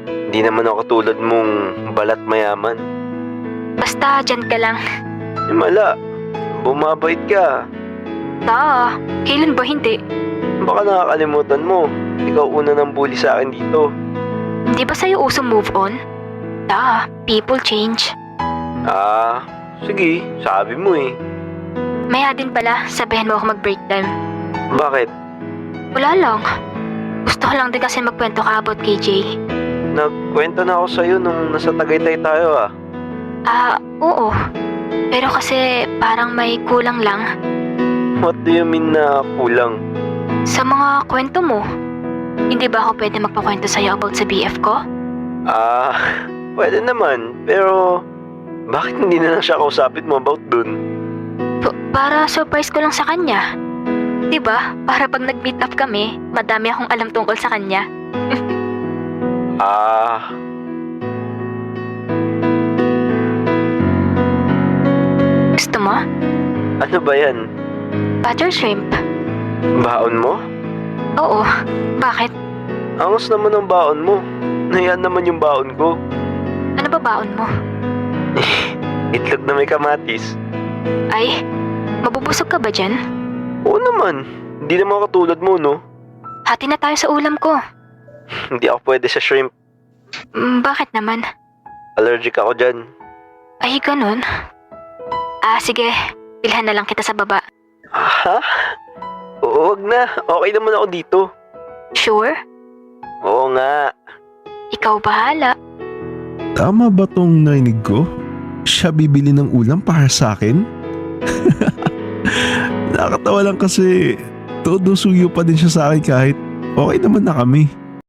Hindi naman ako tulad mong balat mayaman. Basta dyan ka lang. Himala, bumabait ka. Kailan ba hindi? Baka nakakalimutan mo. Ikaw una ng bully sa akin dito. Hindi ba sa'yo uso move on? People change. Sige, sabi mo eh. Maya din pala, sabihin mo ako mag-break time. Bakit? Wala lang. Gusto ko lang din kasi magkwento ka about kay Jay. Nagkwento na ako sa'yo nung nasa Tagaytay tayo Oo. Pero kasi parang may kulang lang. What do you mean na kulang? Sa mga kwento mo. Hindi ba ako pwede magpakwento sa'yo about sa BF ko? Pwede naman. Pero bakit hindi na lang siya kausapin mo about dun? Para surprise ko lang sa kanya. Diba? Para pag nag-meet up kami, madami akong alam tungkol sa kanya. Gusto mo? Ano ba yan? Butter shrimp. Baon mo? Oo. Bakit? Angas naman ang baon mo. Nayan naman yung baon ko. Ano ba baon mo? Itlog na may kamatis. Ay, mabubusog ka ba dyan? Oo naman. Hindi naman ako tulad mo, no? Hati na tayo sa ulam ko. Hindi ako pwede sa shrimp. Bakit naman? Allergic ako dyan. Ay, ganun. Sige. Bilhan na lang kita sa baba. Ha? Oo, wag na. Okay naman ako dito. Sure? Oo nga. Ikaw bahala. Tama ba tong narinig ko? Siya bibili ng ulam para sa akin? Nakakatawa lang kasi todo suyo pa din siya sa akin kahit okay naman na kami.